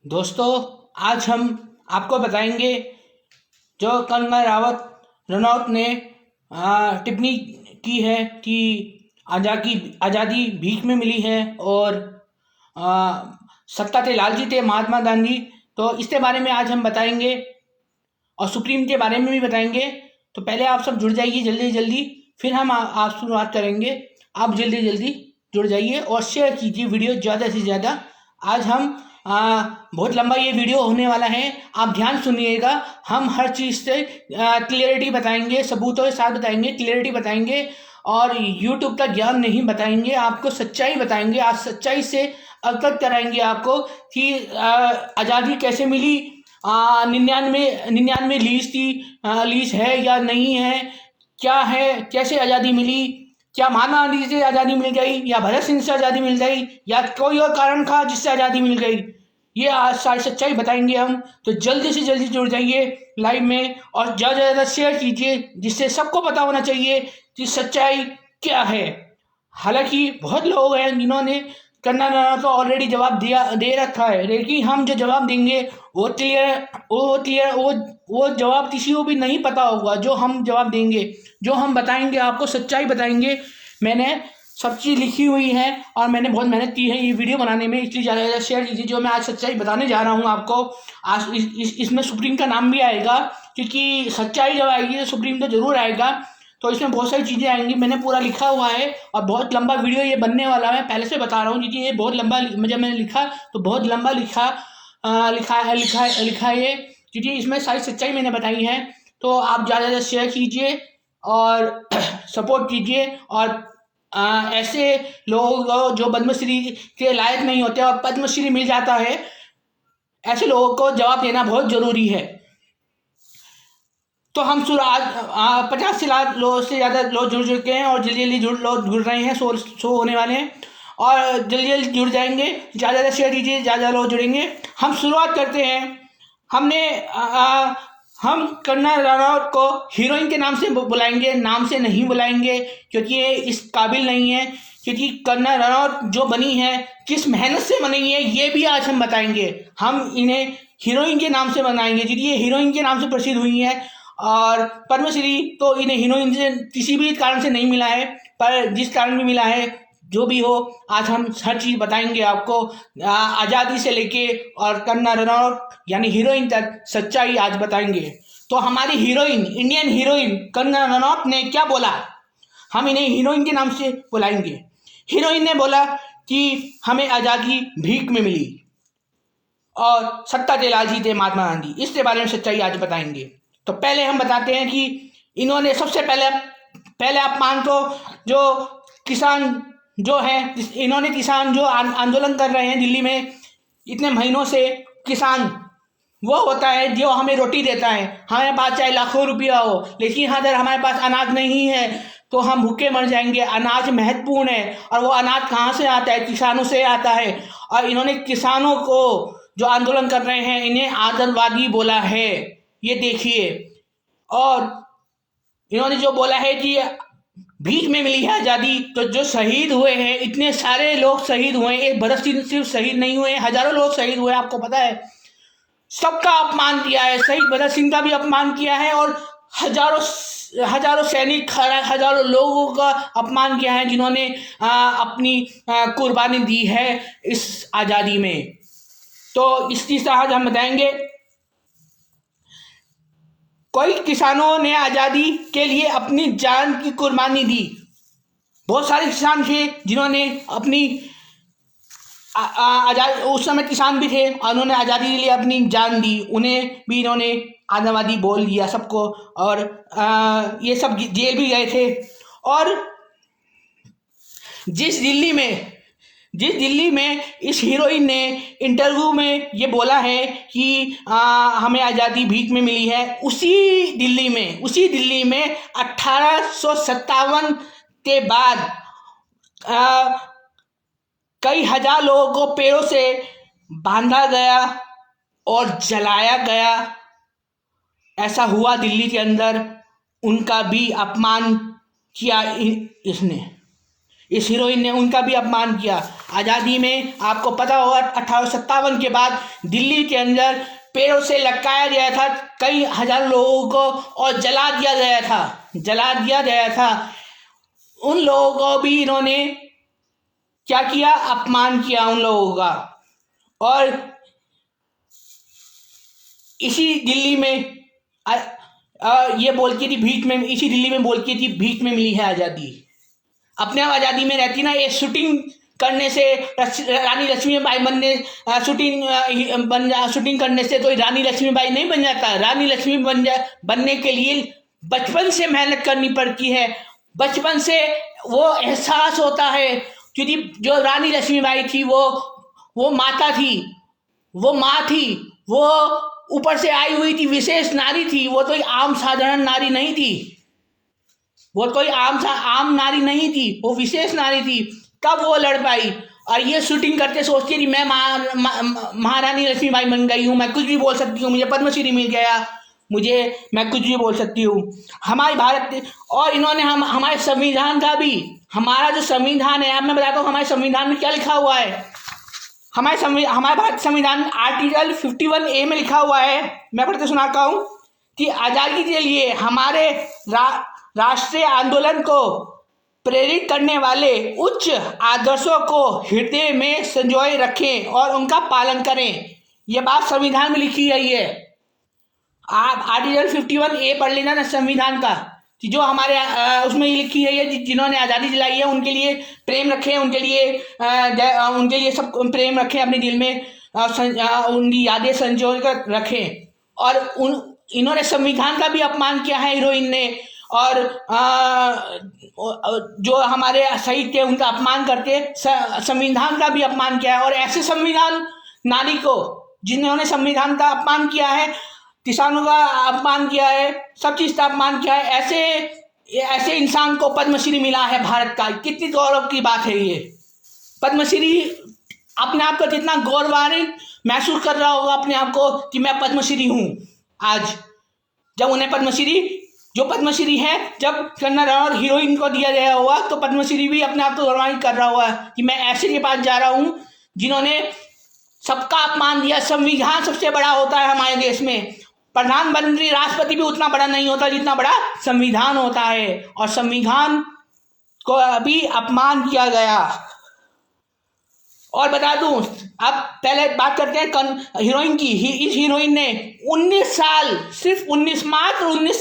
दोस्तों, आज हम आपको बताएंगे जो कर्नल रनौत ने टिप्पणी की है कि आज़ादी भीख में मिली है और सत्ता थे लालची थे महात्मा गांधी। तो इसके बारे में आज हम बताएंगे और सुप्रीम के बारे में भी बताएंगे। तो पहले आप सब जुड़ जाइए जल्दी जल्दी, फिर हम आप शुरुआत करेंगे। आप जल्दी जल्दी जुड़ जाइए और शेयर कीजिए वीडियो ज़्यादा से ज़्यादा। आज हम बहुत लंबा ये वीडियो होने वाला है, आप ध्यान सुनिएगा। हम हर चीज़ से क्लियरिटी बताएंगे, सबूतों के साथ बताएंगे, क्लियरिटी बताएंगे और यूट्यूब का ज्ञान नहीं बताएंगे, आपको सच्चाई बताएंगे। आज सच्चाई से अवगत कराएंगे आपको कि आज़ादी कैसे मिली। 99 लीज थी, लीज है या नहीं है, क्या है, कैसे आज़ादी मिली, क्या महात्मा गांधी से आज़ादी मिल गई या भगत सिंह से आज़ादी मिल गई या कोई और कारण था जिससे आज़ादी मिल गई, ये आज सारी सच्चाई बताएंगे हम। तो जल्दी से जल्दी जुड़ जाइए लाइव में और ज़्यादा से ज़्यादा शेयर कीजिए, जिससे सबको पता होना चाहिए कि सच्चाई क्या है। हालांकि बहुत लोग हैं जिन्होंने कर्नल को ऑलरेडी जवाब दे रखा है, लेकिन हम जो जवाब देंगे वो क्लियर वो जवाब किसी को भी नहीं पता होगा। जो हम जवाब देंगे, जो हम बताएंगे, आपको सच्चाई बताएंगे। मैंने सब चीज़ लिखी हुई है और मैंने बहुत मेहनत की है ये वीडियो बनाने में, इसलिए ज़्यादा ज़्यादा शेयर कीजिए। जो मैं आज सच्चाई बताने जा रहा हूँ आपको, आज इसमें सुप्रीम का नाम भी आएगा, क्योंकि सच्चाई जब आएगी तो सुप्रीम तो जरूर आएगा। तो इसमें बहुत सारी चीज़ें आएंगी, मैंने पूरा लिखा हुआ है और बहुत लंबा वीडियो ये बनने वाला है, पहले से बता रहा हूँ, क्योंकि ये बहुत लंबा, जब मैंने लिखा तो बहुत लंबा लिखा है ये, क्योंकि इसमें सारी सच्चाई मैंने बताई है। तो आप ज़्यादा से ज़्यादा शेयर कीजिए और सपोर्ट कीजिए और ऐसे लोग जो पद्मश्री के लायक नहीं होते और पद्मश्री मिल जाता है, ऐसे लोगों को जवाब देना बहुत जरूरी है। तो हम आज 50 लाख लोगों से ज़्यादा लोग जुड़ चुके हैं और जल्दी जल्दी जुड़ रहे हैं, शो होने वाले हैं और जल्दी जल्दी जुड़ जाएंगे। ज़्यादा ज़्यादा शेयर कीजिए, ज़्यादा लोग जुड़ेंगे। हम शुरुआत करते हैं। हम कर्नल रनौत को हीरोइन के नाम से बुलाएंगे, नाम से नहीं बुलाएंगे, क्योंकि ये इस काबिल नहीं है। क्योंकि कर्नल रनौत जो बनी है किस मेहनत से बनी है ये भी आज हम बताएंगे। हम इन्हें हीरोइन के नाम से बनाएंगे, क्योंकि ये हीरोइन के नाम से प्रसिद्ध हुई है और पद्मश्री तो इन्हें हीरोइन से किसी भी कारण से नहीं मिला है, पर जिस कारण भी मिला है, जो भी हो, आज हम हर चीज़ बताएंगे आपको, आज़ादी से लेके और कर्नल रनौत यानी हीरोइन तक सच्चाई आज बताएंगे। तो हमारी हीरोइन, इंडियन हीरोइन कर्नल रनौत ने क्या बोला, हम इन्हें हीरोइन के नाम से बुलाएंगे। हीरोइन ने बोला कि हमें आज़ादी भीख में मिली और सत्ता के लालची थे महात्मा गांधी। इसके बारे में सच्चाई आज बताएंगे। तो पहले हम बताते हैं कि इन्होंने सबसे पहले अपमान को, जो किसान जो है, इन्होंने किसान जो आंदोलन कर रहे हैं दिल्ली में इतने महीनों से, किसान वो होता है जो हमें रोटी देता है। हमारे पास चाहे लाखों रुपया हो, लेकिन अगर हमारे पास अनाज नहीं है तो हम भूखे मर जाएंगे। अनाज महत्वपूर्ण है और वो अनाज कहाँ से आता है? किसानों से आता है। और इन्होंने किसानों को जो आंदोलन कर रहे हैं इन्हें आतंकवादी बोला है, ये देखिए। और इन्होंने जो बोला है कि भीख में मिली है आज़ादी, तो जो शहीद हुए हैं, इतने सारे लोग शहीद हुए हैं, एक भगत सिंह सिर्फ शहीद नहीं हुए, हजारों लोग शहीद हुए, आपको पता है। सबका अपमान किया है, शहीद भगत सिंह का भी अपमान किया है और हजारों सैनिक, हजारों लोगों का अपमान किया है जिन्होंने अपनी कुर्बानी दी है इस आज़ादी में। तो इस चीज़ का आज हम बताएंगे। कई किसानों ने आज़ादी के लिए अपनी जान की कुर्बानी दी। बहुत सारे किसान थे जिन्होंने अपनी उस समय किसान भी थे और उन्होंने आज़ादी के लिए अपनी जान दी। उन्हें भी इन्होंने आतंकवादी बोल दिया सबको और ये सब जेल भी गए थे। और जिस दिल्ली में इस हीरोइन ने इंटरव्यू में ये बोला है कि हमें आज़ादी भीख में मिली है, उसी दिल्ली में 1857 के बाद कई हजार लोगों को पेड़ों से बांधा गया और जलाया गया। ऐसा हुआ दिल्ली के अंदर, उनका भी अपमान किया इसने। इस हीरोइन ने उनका भी अपमान किया। आज़ादी में आपको पता होगा 1857 के बाद दिल्ली के अंदर पेड़ों से लटकाया गया था कई हजार लोगों को और जला दिया गया था। उन लोगों को भी इन्होंने क्या किया, अपमान किया उन लोगों का। और इसी दिल्ली में ये बोलती थी भीख में, इसी दिल्ली में बोलती थी भीख में मिली है आज़ादी। अपने आप आज़ादी में रहती ना, ये शूटिंग करने से रानी लक्ष्मीबाई शूटिंग करने से तो रानी लक्ष्मीबाई नहीं बन जाता। रानी लक्ष्मी बनने के लिए बचपन से मेहनत करनी पड़ती है, बचपन से वो एहसास होता है। क्योंकि जो रानी लक्ष्मीबाई थी वो माता थी, वो माँ थी, वो ऊपर से आई हुई थी, विशेष नारी थी। वो तो आम साधारण नारी नहीं थी, वो कोई आम नारी नहीं थी, वो विशेष नारी थी। तब वो लड़ पाई। और ये शूटिंग करते सोचती थी मैं महारानी लक्ष्मीबाई बन गई हूँ, मैं कुछ भी बोल सकती हूँ, मुझे पद्मश्री मिल गया, मैं कुछ भी बोल सकती हूँ। हमारे भारत और इन्होंने हमारे संविधान का भी, हमारा जो संविधान है, अब मैं बताता हूँ हमारे संविधान में क्या लिखा हुआ है। हमारे भारत संविधान आर्टिकल 51A में लिखा हुआ है, मैं पढ़ते सुनाता हूँ कि आज़ादी के लिए हमारे राष्ट्रीय आंदोलन को प्रेरित करने वाले उच्च आदर्शों को हृदय में संजोए रखें और उनका पालन करें। यह बात संविधान में लिखी गई है। आप आर्टिकल 51A पढ़ लेना ना संविधान का, कि जो हमारे उसमें ये लिखी गई है जिन्होंने आज़ादी दिलाई है उनके लिए प्रेम रखें, उनके लिए सब प्रेम रखें अपने दिल में, उनकी यादें संजो कर रखें। और इन्होंने संविधान का भी अपमान किया है हीरोइन ने। और जो हमारे शहीद थे उनका अपमान करके संविधान का भी अपमान किया है। और ऐसे संविधान नारी को, जिन्होंने संविधान का अपमान किया है, किसानों का अपमान किया है, सब चीज का अपमान किया है, ऐसे इंसान को पद्मश्री मिला है भारत का। कितनी गौरव की बात है ये। पद्मश्री अपने आप को कितना गौरवान्वित महसूस कर रहा होगा अपने आप को कि मैं पद्मश्री हूं। आज जब उन्हें पद्मश्री है, जब कंगना रनौत हीरोइन को दिया गया होगा तो पद्मश्री भी अपने आप को गौरवान्वित कर रहा होगा कि मैं ऐसे के पास जा रहा हूं जिन्होंने सबका अपमान दिया। संविधान सबसे बड़ा होता है हमारे देश में। प्रधानमंत्री, राष्ट्रपति भी उतना बड़ा नहीं होता जितना बड़ा संविधान होता है। और संविधान को अभी अपमान किया गया। और बता दूं, अब पहले बात करते हैं हीरोइन की। इस हीरोइन ने 19 साल, सिर्फ 19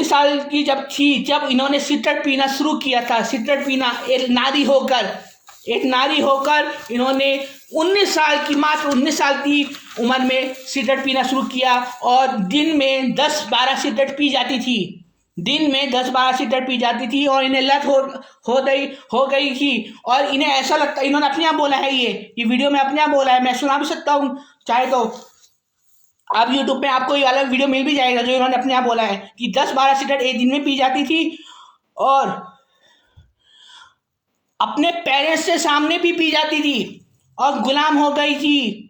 साल की जब इन्होंने सिगरेट पीना शुरू किया था, सिगरेट पीना, एक नारी होकर इन्होंने 19 साल की उम्र में सिगरेट पीना शुरू किया। और दिन में 10-12 सिगरेट पी जाती थी, और इन्हें लत हो गई थी। और इन्हें ऐसा लगता, इन्होंने अपने आप बोला है, ये वीडियो में अपने आप बोला है, मैं सुना भी सकता हूँ चाहे तो। आप यूट्यूब पे आपको ये वाला वीडियो मिल भी जाएगा जो इन्होंने अपने आप बोला है कि 10-12 सिगरेट एक दिन में पी जाती थी। और अपने पेरेंट्स से सामने भी पी जाती थी और गुलाम हो गई थी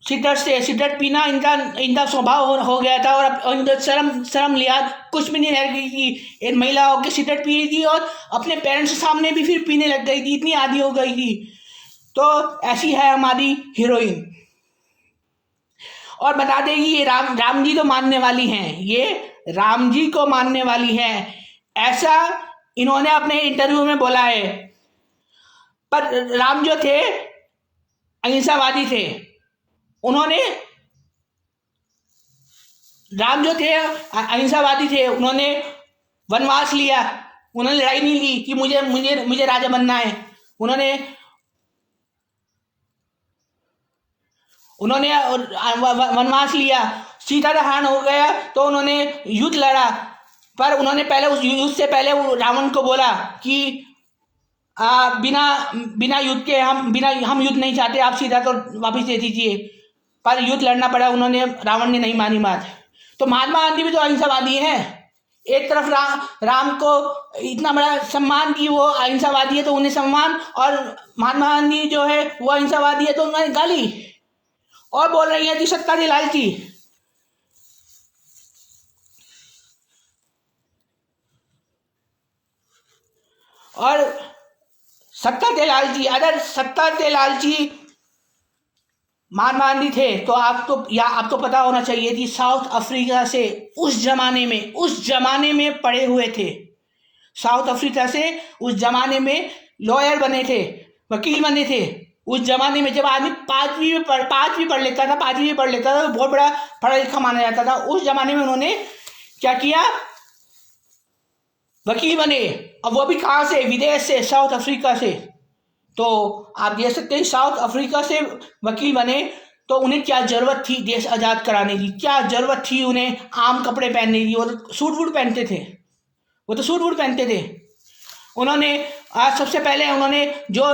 सिगरेट पीना इनका स्वभाव हो गया था। और शर्म लिहाज कुछ भी नहीं रह गई थी। एक महिला होकर सिगरेट पी रही थी और अपने पेरेंट्स के सामने भी फिर पीने लग गई थी, इतनी आदी हो गई थी। तो ऐसी है हमारी हीरोइन। और बता दें ये राम जी तो मानने वाली हैं, ये राम जी को मानने वाली है, ऐसा इन्होंने अपने इंटरव्यू में बोला है। पर राम जो थे अहिंसावादी थे, उन्होंने उन्होंने वनवास लिया, उन्होंने लड़ाई नहीं ली कि मुझे राजा बनना है। उन्होंने वनवास लिया, सीता का हरण हो गया तो उन्होंने युद्ध लड़ा। पर उन्होंने पहले उस युद्ध से पहले रावण को बोला कि बिना युद्ध के हम युद्ध नहीं चाहते, आप सीता को वापस दे दीजिए। पर युद्ध लड़ना पड़ा, रावण ने नहीं मानी बात। तो महात्मा गांधी भी तो अहिंसावादी हैं। एक तरफ राम को इतना बड़ा सम्मान की वो अहिंसावादी है तो उन्हें सम्मान, और महात्मा गांधी जो है वो अहिंसावादी है तो उन्हें गाली। और बोल रही है कि सत्ता के लालची। और सत्ता के लालची, अगर सत्ता के लालची महात्मा गांधी थे तो आपको पता होना चाहिए कि साउथ अफ्रीका से उस जमाने में पढ़े हुए थे। साउथ अफ्रीका से उस जमाने में लॉयर बने थे, वकील बने थे। उस जमाने में जब आदमी पांचवी में पढ़ लेता था तो बहुत बड़ा पढ़ा लिखा माना जाता था। उस जमाने में उन्होंने क्या किया, वकील बने, और वो भी कहाँ से, विदेश से, साउथ अफ्रीका से। तो आप देख सकते हैं साउथ अफ्रीका से वकील बने तो उन्हें क्या जरूरत थी देश आज़ाद कराने की, क्या जरूरत थी उन्हें आम कपड़े पहनने की। वो तो सूट वूट पहनते थे। उन्होंने सबसे पहले उन्होंने जो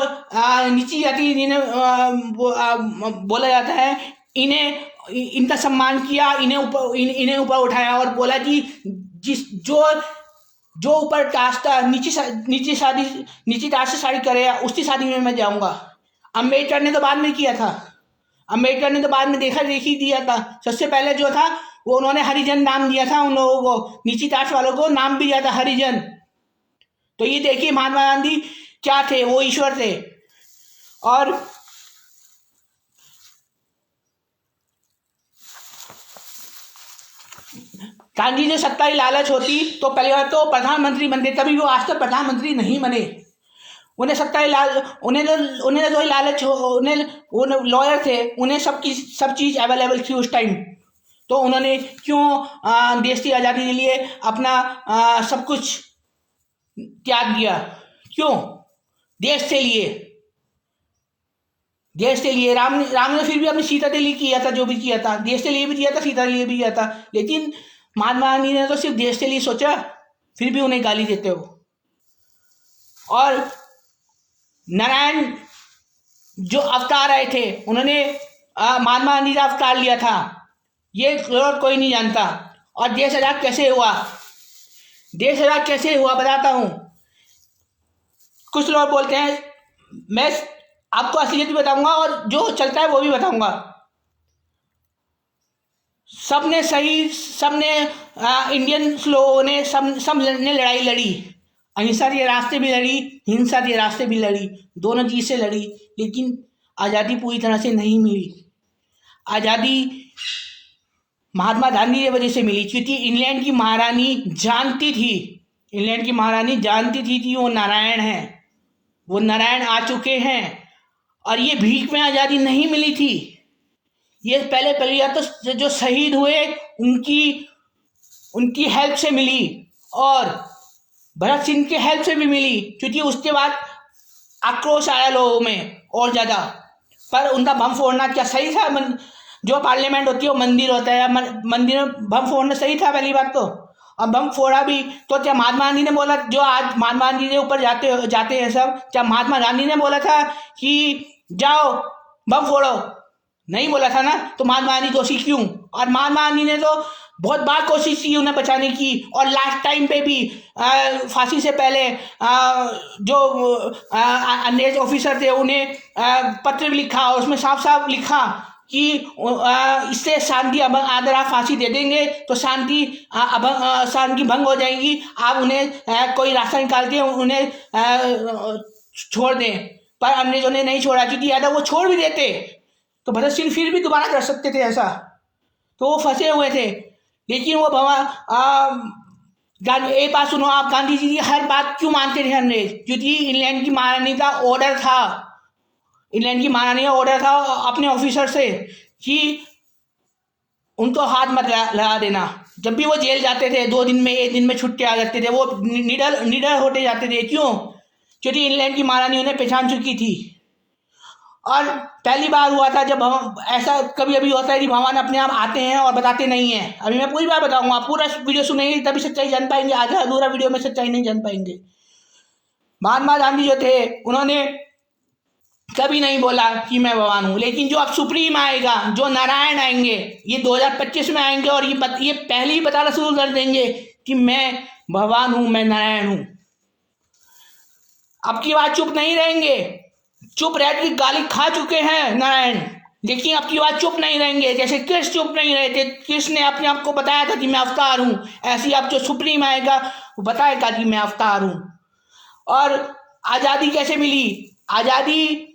नीची जाति जिन्हें बोला जाता है, इनका सम्मान किया, इन्हें ऊपर उठाया और बोला कि जो ऊपर कास्ट था, नीची कास्ट से शादी करे उसकी शादी में मैं जाऊंगा। अम्बेडकर ने तो बाद में किया था, देखी दिया था। सबसे पहले जो था वो उन्होंने हरिजन नाम दिया था, उन लोगों को, नीची कास्ट वालों को नाम भी दिया था हरिजन। तो ये देखिए महात्मा गांधी क्या थे, वो ईश्वर थे। और गांधी जो सत्ता की लालच होती तो पहली बार तो प्रधानमंत्री बनते, तभी वो आज तक प्रधानमंत्री नहीं बने। उन्हें सत्ता उन्हें जो लालच, उन्हें लॉयर थे, उन्हें सब चीज़ अवेलेबल थी उस टाइम। तो उन्होंने क्यों देश की आज़ादी के लिए अपना सब कुछ त्याग दिया? क्यों? देश के लिए। राम ने फिर भी अपनी सीता के लिए किया था, जो भी किया था, देश के लिए भी किया था, सीता के लिए भी किया था। लेकिन महात्मा गांधी ने तो सिर्फ देश के लिए सोचा, फिर भी उन्हें गाली देते हो। और नारायण जो अवतार आए थे, उन्होंने महात्मा गांधी का अवतार लिया था, ये कोई नहीं जानता। और देश आजाद कैसे हुआ बताता हूं। कुछ लोग बोलते हैं, मैं आपको असलियत भी बताऊंगा और जो चलता है वो भी बताऊंगा। सबने इंडियन लोगों ने सब ने लड़ाई लड़ी, अहिंसा के रास्ते भी लड़ी, हिंसा के रास्ते भी लड़ी, दोनों चीज से लड़ी, लेकिन आज़ादी पूरी तरह से नहीं मिली। आज़ादी महात्मा गांधी की वजह से मिली, क्योंकि इंग्लैंड की महारानी जानती थी कि वो नारायण है, वो नारायण आ चुके हैं, और ये भीख में आज़ादी नहीं मिली थी। ये पहले तो जो शहीद हुए उनकी हेल्प से मिली, और भगत सिंह के हेल्प से भी मिली, क्योंकि उसके बाद आक्रोश आया लोगों में और ज़्यादा। पर उनका बम फोड़ना क्या सही था? जो पार्लियामेंट होती है वो मंदिर होता है, मंदिर में बम फोड़ना सही था पहली बात तो। और बम फोड़ा भी तो क्या महात्मा गांधी ने बोला, जो आज महात्मा गांधी के ऊपर जाते हैं सब, क्या महात्मा गांधी ने बोला था कि जाओ बम फोड़ो? नहीं बोला था ना। तो महात्मा गांधी दोषी क्यों? और महात्मा गांधी ने तो बहुत बार कोशिश की उन्हें बचाने की, और लास्ट टाइम पे भी फांसी से पहले जो अंग्रेज ऑफिसर थे उन्हें पत्र भी लिखा, और उसमें साफ साफ लिखा कि इससे शांति अगर आप फांसी दे देंगे तो शांति भंग हो जाएगी, आप उन्हें कोई रास्ता निकाल के उन्हें छोड़ दें। पर अंग्रेजों ने नहीं छोड़ा, क्योंकि अगर वो छोड़ भी देते तो भगत सिंह फिर भी दोबारा कर सकते थे ऐसा। तो वो फंसे हुए थे। लेकिन वो एक बात सुनो आप, गांधी जी की हर बात क्यों मानते थे अंग्रेज? क्योंकि इंग्लैंड की महारानी का ऑर्डर था अपने ऑफिसर से कि उनको हाथ मत लगा देना। जब भी वो जेल जाते थे 2 दिन में 1 दिन में छुट्टी आ जाते थे, वो निडर होते जाते थे। क्यों? क्योंकि इंग्लैंड की महारानी उन्हें पहचान चुकी थी। और पहली बार हुआ था जब ऐसा कभी अभी होता है कि भगवान अपने आप आते हैं और बताते नहीं हैं। अभी मैं पूरी बात बताऊंगा, पूरा वीडियो सुनेंगे तभी सच्चाई जान पाएंगे, आधा अधूरा वीडियो में सच्चाई नहीं जान पाएंगे। महात्मा गांधी जो थे उन्होंने कभी नहीं बोला कि मैं भगवान हूँ, लेकिन जो अब सुप्रीम आएगा, जो नारायण आएंगे, ये 2025 में आएंगे और ये पहले ही बताना शुरू कर देंगे कि मैं भगवान हूँ, मैं नारायण हूँ। अब की बात चुप नहीं रहेंगे, चुप रह के गाली खा चुके हैं नारायण, लेकिन अब की बात चुप नहीं रहेंगे। जैसे कृष्ण चुप नहीं रहे थे, कृष्ण ने अपने आप को बताया था कि मैं अवतार हूँ, ऐसे ही अब जो सुप्रीम आएगा वो बताएगा कि मैं अवतार हूँ। और आज़ादी कैसे मिली? आज़ादी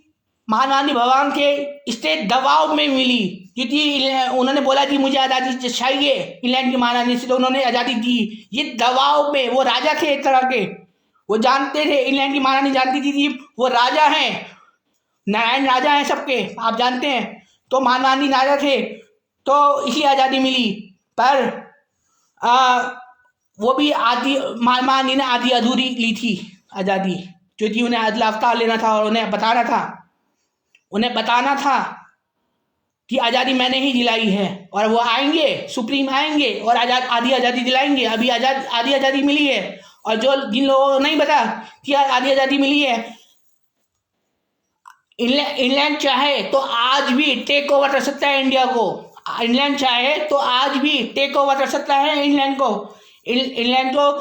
महात्मा गांधी भगवान के स्टेट दबाव में मिली, क्योंकि उन्होंने बोला कि मुझे आज़ादी चाहिए इंग्लैंड की महारानी से, तो उन्होंने आज़ादी दी। ये दबाव में, वो राजा थे एक तरह के, वो जानते थे, इंग्लैंड की महारानी जानती थी कि वो राजा हैं, नारायण राजा हैं सबके, आप जानते हैं। तो महात्मा गांधी राजा थे, तो इसी आज़ादी मिली। पर वो भी आधी, महात्मा गांधी ने आधी अधूरी ली थी आज़ादी, क्योंकि उन्हें अदला अवतार लेना था और उन्हें बताना था कि आज़ादी मैंने ही दिलाई है, और वो आएंगे, सुप्रीम आएंगे और आधी आज़ादी दिलाएंगे। अभी आधी आज़ादी मिली है, और जो जिन लोगों को नहीं पता कि आधी आज़ादी मिली है, इंग्लैंड चाहे तो आज भी टेक ओवर कर सकता है इंडिया को। इंग्लैंड चाहे तो आज भी टेक ओवर कर सकता है इंग्लैंड को। इंग्लैंड को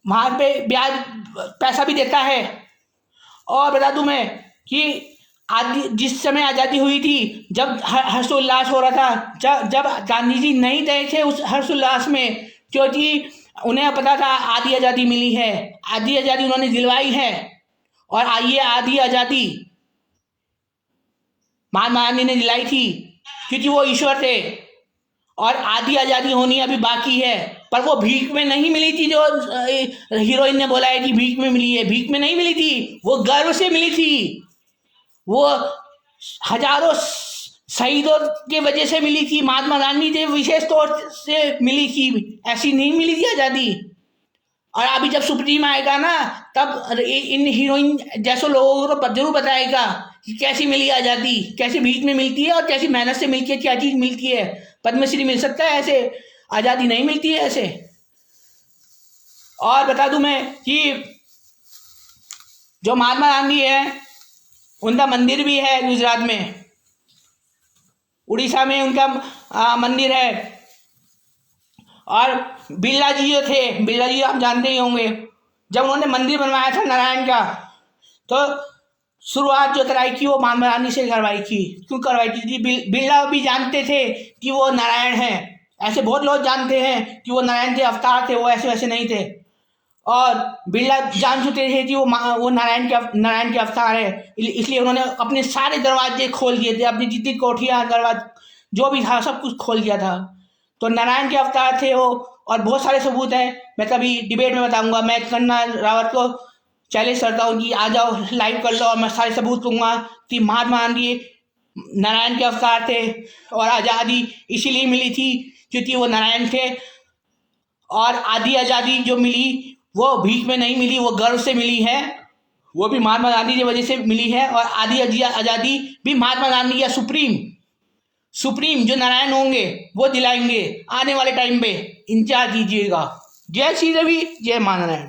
वहाँ पे ब्याज पैसा भी देता है। और बता दूं मैं कि जिस समय आज़ादी हुई थी, जब हर्षोल्लास हो रहा था, जब गांधी जी नहीं गए थे उस हर्षोल्लास में, क्योंकि उन्हें पता था आधी आज़ादी मिली है, आधी आज़ादी उन्होंने दिलवाई है। और ये आधी आज़ादी महात्मा गांधी ने दिलाई थी, क्योंकि वो ईश्वर थे। और आधी आज़ादी होनी अभी बाकी है, पर वो भीख में नहीं मिली थी, जो हीरोइन ने बोला है कि भीख में मिली है। भीख में नहीं मिली थी, वो गर्व से मिली थी, वो हजारों शहीदों के वजह से मिली थी, महात्मा गांधी से विशेष तौर से मिली थी, ऐसी नहीं मिली थी आज़ादी। और अभी जब सुप्रीम आएगा ना, तब इन हीरोइन जैसे लोगों को जरूर बताएगा कि कैसी मिली आज़ादी, कैसी भीख में मिलती है और कैसी मेहनत से मिलती है, क्या चीज़ मिलती है। पद्मश्री मिल सकता है, ऐसे आज़ादी नहीं मिलती है ऐसे। और बता दूं मैं कि जो महात्मा गांधी है, उनका मंदिर भी है गुजरात में, उड़ीसा में उनका मंदिर है। और बिरला जी जो थे, बिरला जी आप जानते ही होंगे, जब उन्होंने मंदिर बनवाया था नारायण का, तो शुरुआत जो कराई थी वो महात्मा गांधी से करवाई थी। क्यों करवाई थी? बिरला भी जानते थे कि वो नारायण हैं। ऐसे बहुत लोग जानते हैं कि वो नारायण के अवतार थे, वो ऐसे वैसे नहीं थे। और बिरला जान चुके थे कि वो नारायण के अवतार है, इसलिए उन्होंने अपने सारे दरवाजे खोल दिए थे, अपनी जितनी कोठियाँ, दरवाजे जो भी था सब कुछ खोल दिया था। तो नारायण के अवतार थे वो। और बहुत सारे सबूत हैं, मैं कभी डिबेट में बताऊंगा। मैं कंगना रावत को चैलेंज करता हूँ कि आ जाओ लाइव कर लो, और मैं सारे सबूत दूंगा कि महात्मा गांधी नारायण के अवतार थे, और आज़ादी इसीलिए मिली थी क्योंकि वो नारायण थे। और आधी आज़ादी जो मिली वो भीख में नहीं मिली, वो गर्व से मिली है, वो भी महात्मा गांधी की वजह से मिली है। और आधी आज़ादी भी महात्मा गांधी या सुप्रीम जो नारायण होंगे वो दिलाएंगे आने वाले टाइम पे, इंतजार कीजिएगा। जय श्री रवि, जय महानारायण।